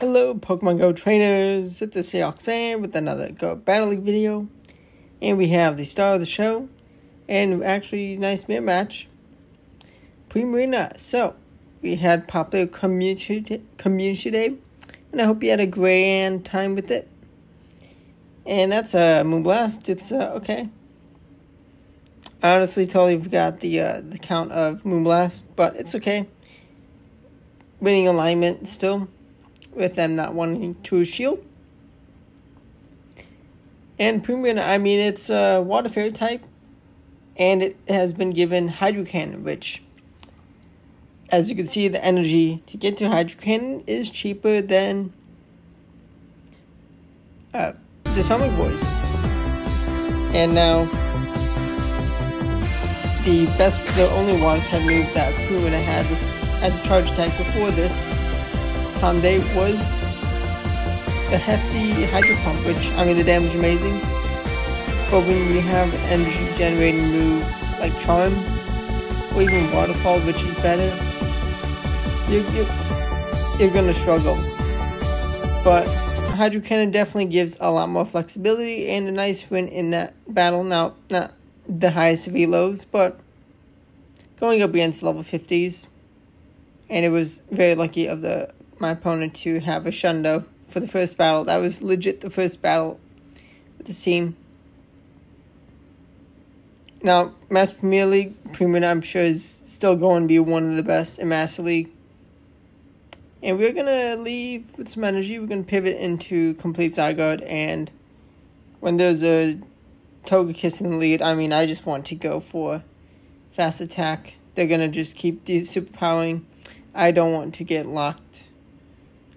Hello Pokemon Go trainers, it's the Seahawks fan with another Go Battle League video. And we have the star of the show, and actually nice mirror match, Primarina. So, we had popular community day, and I hope you had a grand time with it. And that's a Moonblast, it's okay. I honestly totally forgot the count of Moonblast, but it's okay. Winning alignment still, with them not wanting to shield. And Primarina, I mean, it's a Water Fairy type, and it has been given Hydro Cannon, which, as you can see, the energy to get to Hydro Cannon is cheaper than Disarming Voice. And now, the only Water type move that Primarina had as a charge attack before this day was the hefty Hydro Pump, which, I mean, the damage amazing, but when you have an energy generating move like Charm, or even Waterfall, which is better, you're gonna struggle. But Hydro Cannon definitely gives a lot more flexibility and a nice win in that battle. Now, not the highest velos, but going up against level 50s, and it was very lucky of my opponent to have a Shundo for the first battle. That was legit the first battle with this team. Now, Master Premier League, Primarina, I'm sure, is still going to be one of the best in Master League. And we're going to leave with some energy. We're going to pivot into Complete Zygarde. And when there's a Togekiss in the lead, I mean, I just want to go for fast attack. They're going to just keep superpowering. I don't want to get locked.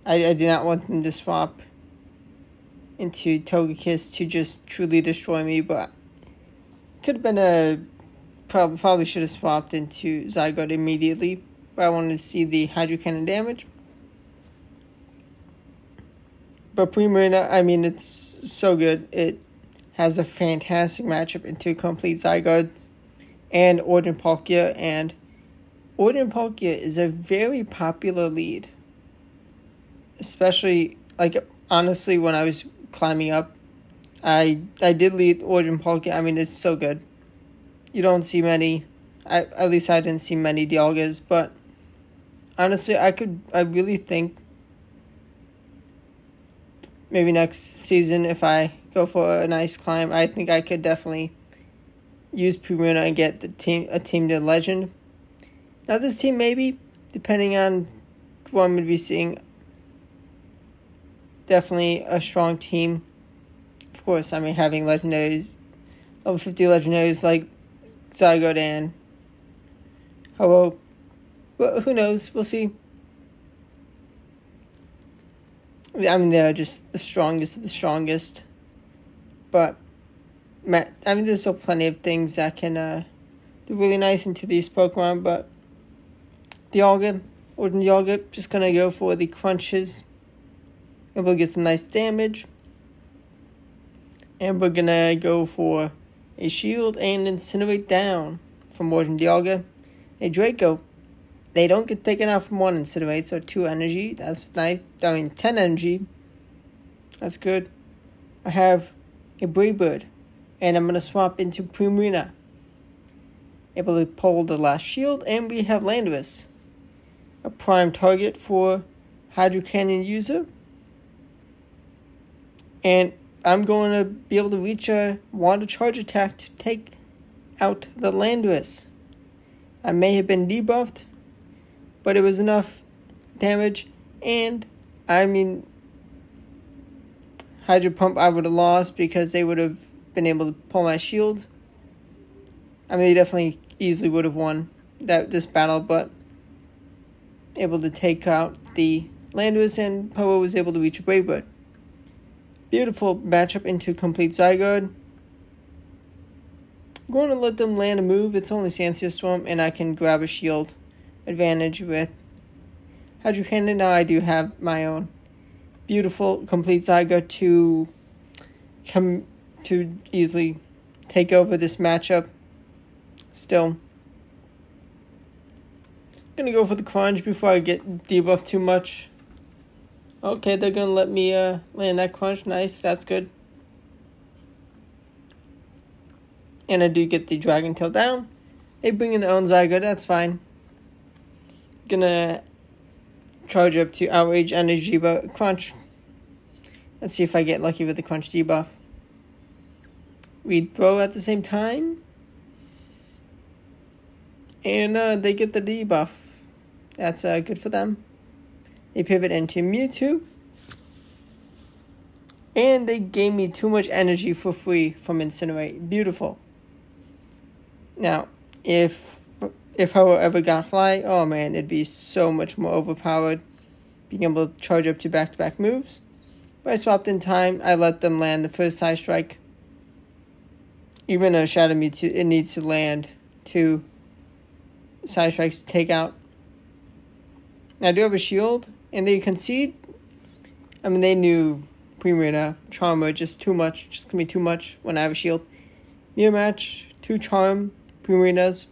I do not want them to swap into Togekiss to just truly destroy me, but could have been probably should have swapped into Zygarde immediately, but I wanted to see the Hydro Cannon damage. But Primarina, I mean, it's so good. It has a fantastic matchup into Complete Zygarde and Ordinary Palkia, and Ordinary Palkia is a very popular lead. Especially, like, honestly, when I was climbing up, I did lead Ordinary Palkia. I mean, it's so good. You don't see many, at least I didn't see many Dialgas, but honestly, I really think maybe next season, if I go for a nice climb, I think I could definitely use Primarina and get a team to Legend. Now, this team, maybe, depending on what I'm going to be seeing, definitely a strong team. Of course, I mean, having legendaries, level 50 legendaries like Zygarde and Ho-Oh. But who knows? We'll see. I mean, they're just the strongest of the strongest. But, I mean, there's still plenty of things that can do really nice into these Pokemon. But Dialga, Ordinary Dialga, just going to go for the crunches. And we'll get some nice damage. And we're going to go for a shield and incinerate down from Ordinary Dialga. A Draco. They don't get taken out from 1 incinerate, so 2 energy. That's nice. I mean, 10 energy. That's good. I have a Brave Bird. And I'm going to swap into Primarina. Able to pull the last shield. And we have Landorus. A prime target for Hydro Cannon user. And I'm going to be able to reach a Water Charge attack to take out the Landorus. I may have been debuffed, but it was enough damage. And, I mean, Hydro Pump I would have lost because they would have been able to pull my shield. I mean, they definitely easily would have won this battle, but able to take out the Landorus, and Ho-Oh was able to reach a Brave Bird. Beautiful matchup into Complete Zygarde. I'm going to let them land a move. It's only Sandsear Storm, and I can grab a shield advantage with Hydro Cannon. Now I do have my own beautiful Complete Zygarde to easily take over this matchup. Still, I'm going to go for the crunch before I get debuffed too much. Okay, they're gonna let me land that crunch. Nice, that's good. And I do get the Dragon Tail down. They bring in their own Zygarde, that's fine. Gonna charge up to Outrage Energy, but Crunch. Let's see if I get lucky with the Crunch debuff. We throw at the same time. And they get the debuff. That's good for them. They pivot into Mewtwo. And they gave me too much energy for free from Incinerate. Beautiful. Now, if Ho-Oh ever got Fly, oh man, it'd be so much more overpowered. Being able to charge up to back-to-back moves. But I swapped in time. I let them land the first Side Strike. Even a Shadow Mewtwo, it needs to land 2 Side Strikes to take out. Now, I do have a shield, and they concede. I mean, they knew Primarina, Charmer, just too much. Just gonna be too much when I have a shield. Mirror match, 2 Charm, Primarinas.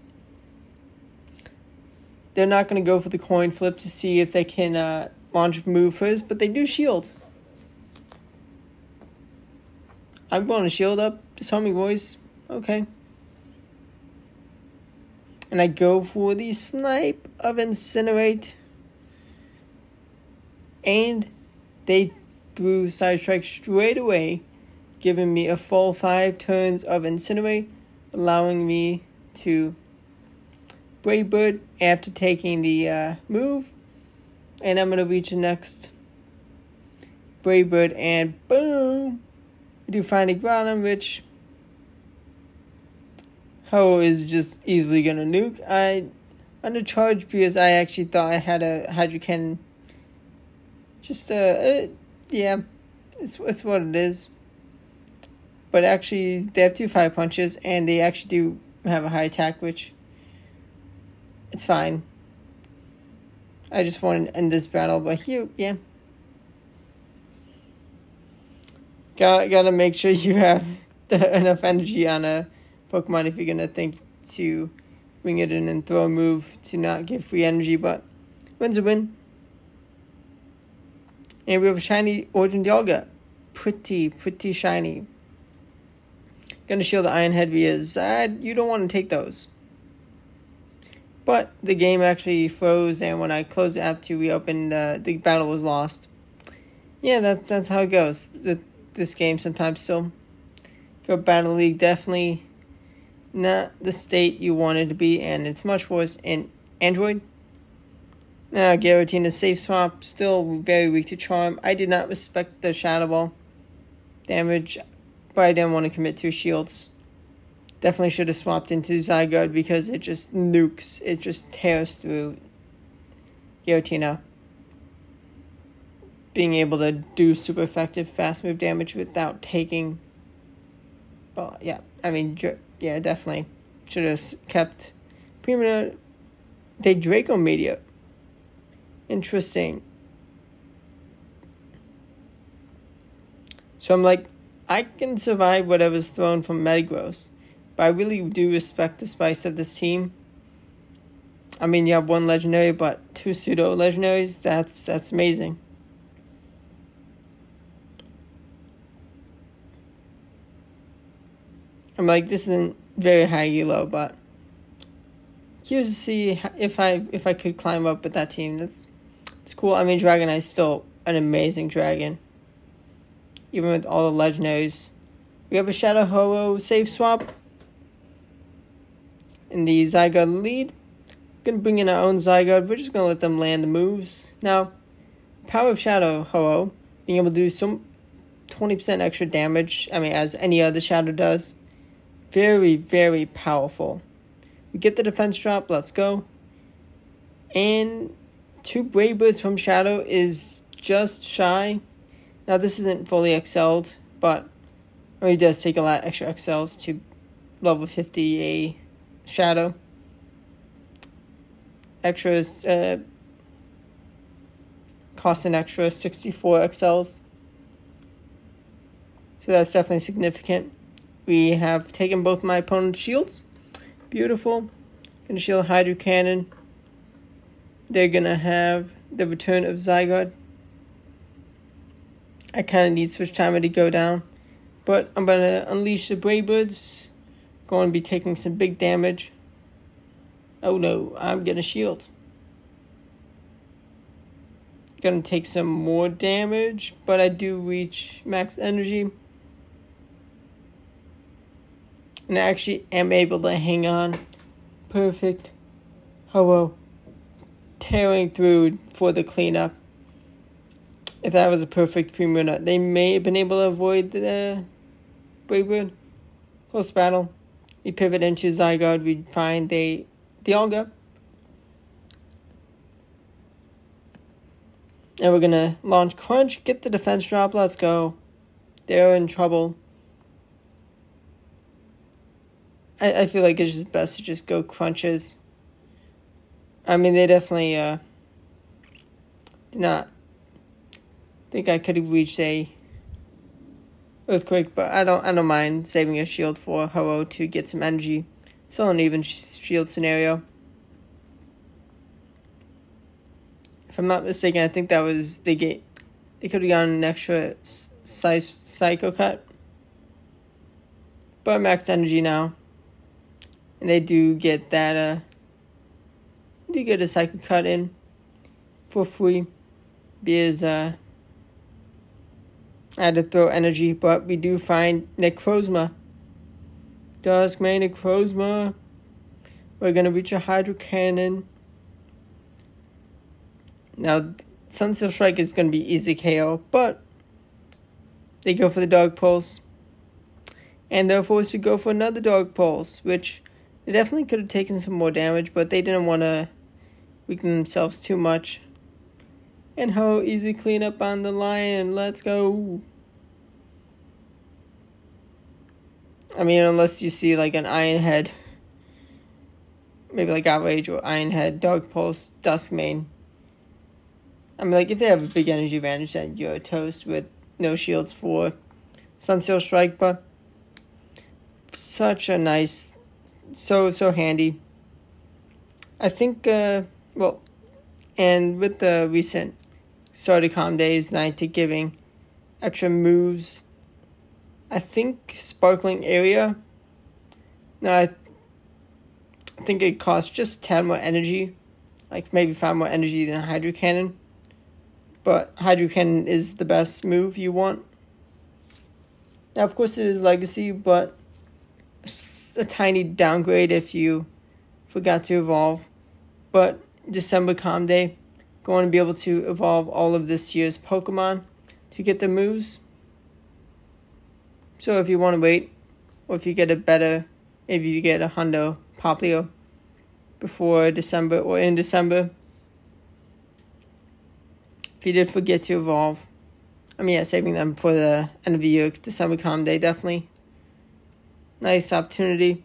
They're not gonna go for the coin flip to see if they can launch move first, but they do shield. I'm going to shield up. Just tell me, boys. Okay. And I go for the snipe of Incinerate. And they threw Side Strike straight away, giving me a full 5 turns of Incinerate, allowing me to Brave Bird after taking the move. And I'm going to reach the next Brave Bird, and boom! We do Finding Ground, which Ho is just easily going to nuke. I undercharged because I actually thought I had a Hydro Cannon. Just, yeah, it's what it is. But actually, they have 2 Fire Punches, and they actually do have a high attack, which it's fine. I just want to end this battle, but here, yeah. Gotta make sure you have enough energy on a Pokemon if you're gonna think to bring it in and throw a move to not give free energy, but win's a win. And we have a shiny Origin Dialga. Pretty shiny. Gonna shield the Iron Head because you don't want to take those. But the game actually froze, and when I closed the app to reopen, the battle was lost. Yeah, that's how it goes. This game sometimes still. Go Battle League, definitely not the state you wanted to be, and it's much worse in Android. Now, Giratina Safe Swap, still very weak to Charm. I did not respect the Shadow Ball damage, but I didn't want to commit 2 shields. Definitely should have swapped into Zygarde because it just nukes. It just tears through Giratina. Being able to do super effective fast move damage without taking... Well, yeah. I mean, yeah, definitely. Should have kept Primarina. They Draco Media. Interesting. So I'm like, I can survive whatever's thrown from Metagross. But I really do respect the spice of this team. I mean, you have 1 legendary, but 2 pseudo legendaries. That's amazing. I'm like, this isn't very high elo, but curious to see if I could climb up with that team. It's cool. I mean, Dragonie's still an amazing dragon, even with all the legendaries. We have a Shadow Ho-Oh save swap in the Zygarde lead. Gonna bring in our own Zygarde. We're just gonna let them land the moves. Now, power of Shadow Ho-Oh, being able to do some 20% extra damage. I mean, as any other Shadow does. Very, very powerful. We get the defense drop. Let's go. And 2 Brave Birds from Shadow is just shy. Now, this isn't fully excelled, but it does take a lot of extra excels to level 50 a Shadow. Extras cost an extra 64 excels. So that's definitely significant. We have taken both my opponent's shields. Beautiful. Gonna shield Hydro Cannon. They're gonna have the return of Zygarde. I kind of need Switch Timer to go down. But I'm going to unleash the Brave Birds. Going to be taking some big damage. Oh no, I'm going to shield. Going to take some more damage, but I do reach max energy. And I actually am able to hang on. Perfect. Hello. Tearing through for the cleanup. If that was a perfect Primarina, they may have been able to avoid the Brave Bird. Close battle. We pivot into Zygarde. We find the Dialga. And we're going to launch Crunch. Get the defense drop. Let's go. They're in trouble. I feel like it's just best to just go Crunches. I mean, they definitely did not think I could have reached a Earthquake, but I don't mind saving a shield for Ho-Oh to get some energy. Still an even shield scenario. If I'm not mistaken, I think that was they could have gotten an extra Psycho Cut. But max energy now. And they do get that a Psycho Cut in for free. Because I had to throw energy, but we do find Necrozma. Duskmane Necrozma. We're gonna reach a Hydro Cannon. Now, Sunsteel Strike is gonna be easy KO, but they go for the Dark Pulse. And they're forced to go for another Dark Pulse, which they definitely could have taken some more damage, but they didn't want to weaken themselves too much. And Ho, easy cleanup on the Lion. Let's go. I mean, unless you see like an Iron Head. Maybe like Outrage or Iron Head, Dark Pulse, Duskmane. I mean, like, if they have a big energy advantage, then you're toast with no shields for Sunsteel Strike, but such a nice, so handy. I think, well, and with the recent started Calm Days, Niantic giving extra moves, I think Sparkling Area, no, I think it costs just 10 more energy, like maybe 5 more energy than Hydro Cannon. But Hydro Cannon is the best move you want. Now, of course, it is Legacy, but a tiny downgrade if you forgot to evolve. But December Calm Day, going to be able to evolve all of this year's Pokemon to get the moves. So if you want to wait, or if you get a better, maybe you get a Hundo Popplio before December or in December. If you did forget to evolve, I mean, yeah, saving them for the end of the year, December Calm Day, definitely. Nice opportunity.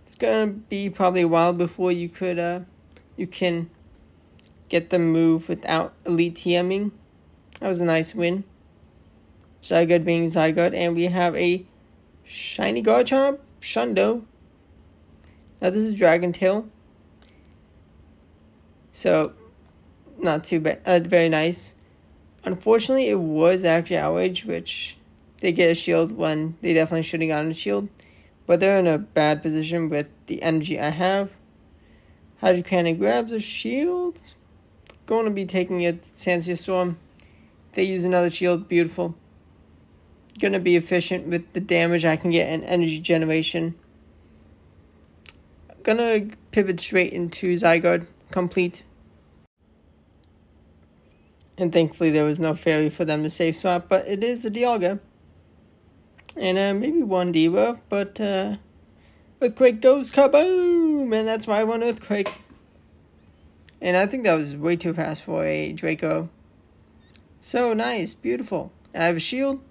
It's gonna be probably a while before you can get the move without Elite TMing. That was a nice win. Zygarde being Zygarde, and we have a shiny Garchomp, Shundo. Now this is Dragon Tail. So, not too bad, very nice. Unfortunately, it was actually Outrage, which they get a shield when they definitely should have gotten a shield. But they're in a bad position with the energy I have. Hydro Cannon grabs a shield. Going to be taking it Sandsea Storm. If they use another shield, beautiful. Going to be efficient with the damage I can get in energy generation. Gonna pivot straight into Zygarde, complete. And thankfully there was no fairy for them to save swap, but it is a Dialga. And maybe one Diva, but Earthquake goes kaboom! And that's why I won Earthquake. And I think that was way too fast for a Draco. So nice, beautiful. I have a shield.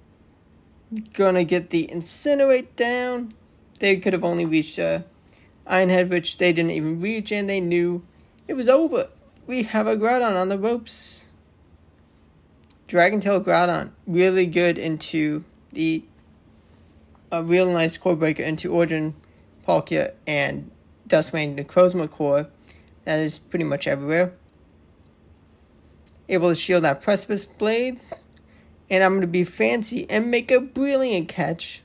Gonna get the Incinerate down. They could have only reached Iron Head, which they didn't even reach, and they knew it was over. We have a Groudon on the ropes. Dragon Tail Groudon, really good into the real nice core breaker into Origin, Palkia, and Duskmane Necrozma core. That is pretty much everywhere. Able to shield that Precipice Blades. And I'm going to be fancy and make a brilliant catch.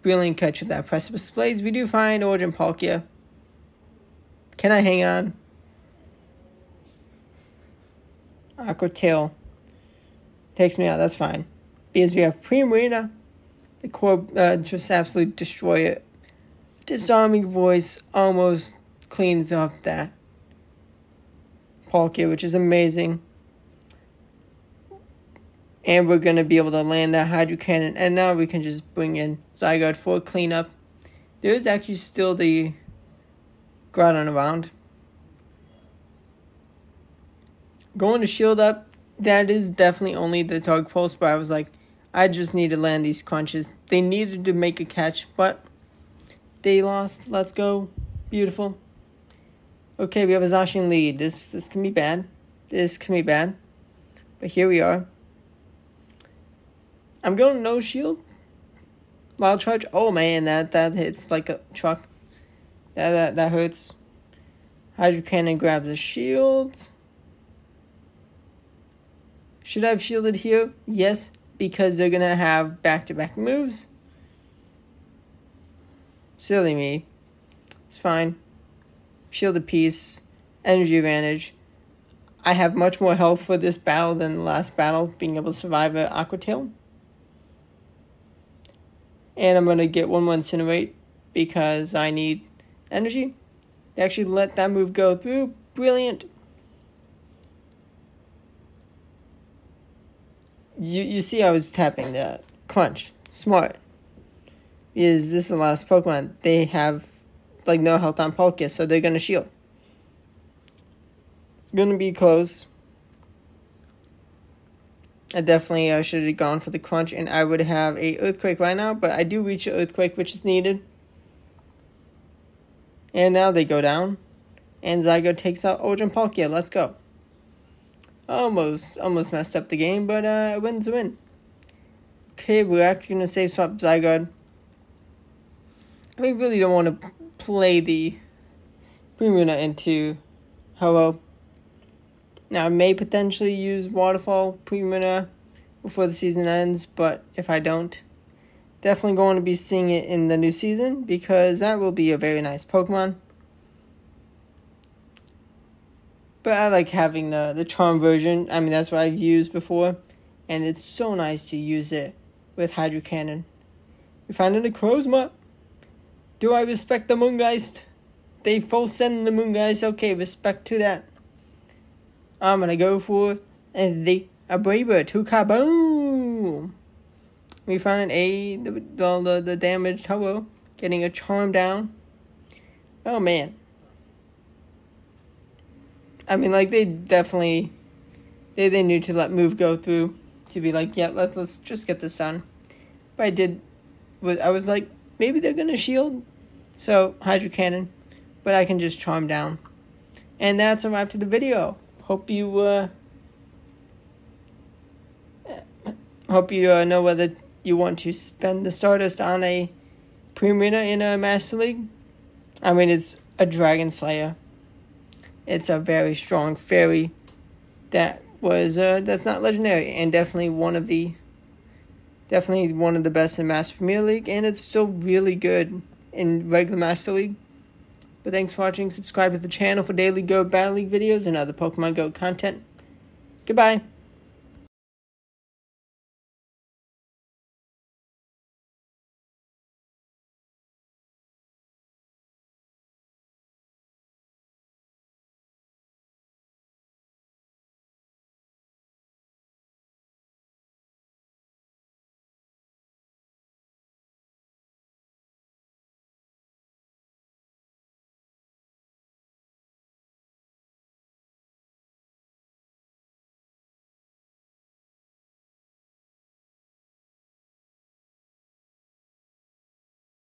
Brilliant catch of that Precipice Blades. We do find Origin Palkia. Can I hang on? Aqua Tail takes me out. That's fine. Because we have Primarina. The core just absolutely destroy it. Disarming Voice almost cleans up that Palkia, which is amazing. And we're going to be able to land that Hydro Cannon. And now we can just bring in Zygarde for cleanup. There is actually still the Groudon around. Going to shield up. That is definitely only the Target Pulse. But I was like, I just need to land these crunches. They needed to make a catch. But they lost. Let's go. Beautiful. Okay, we have a Zacian lead. This can be bad. This can be bad. But here we are. I'm going no shield. Wild Charge. Oh man, that hits like a truck. That hurts. Hydro Cannon grabs a shield. Should I have shielded here? Yes, because they're gonna have back-to-back moves. Silly me. It's fine. Shield a piece. Energy advantage. I have much more health for this battle than the last battle, being able to survive an Aqua Tail. And I'm going to get one more Incinerate because I need energy. They actually let that move go through. Brilliant. You see I was tapping that. Crunch. Smart. Because this is the last Pokemon. They have like no health on Palkia, so they're going to shield. It's going to be close. I definitely should have gone for the crunch, and I would have a Earthquake right now, but I do reach an Earthquake, which is needed. And now they go down, and Zygarde takes out Origin Palkia. Let's go. Almost messed up the game, but a win's a win. Okay, we're actually going to save swap Zygarde. We really don't want to play the Primarina into Hello. Now, I may potentially use Waterfall Primarina before the season ends, but if I don't, definitely going to be seeing it in the new season because that will be a very nice Pokemon. But I like having the Charm version. I mean, that's what I've used before, and it's so nice to use it with Hydro Cannon. We find a Necrozma. Do I respect the Moongeist? They full send the Moongeist. Okay, respect to that. I'm going to go for the Abreba to Kaboom. We find the damaged Ho-Oh getting a Charm down. Oh, man. I mean, like, they definitely, they knew to let move go through. To be like, yeah, let's just get this done. But I was like, maybe they're going to shield. So, Hydro Cannon. But I can just Charm down. And that's a wrap to the video. Hope you know whether you want to spend the Stardust on a Primarina in a Master League. I mean, it's a Dragon Slayer. It's a very strong fairy that's not legendary, and definitely one of the best in Master Premier League, and it's still really good in regular Master League. But thanks for watching. Subscribe to the channel for daily Go Battle League videos and other Pokemon Go content. Goodbye.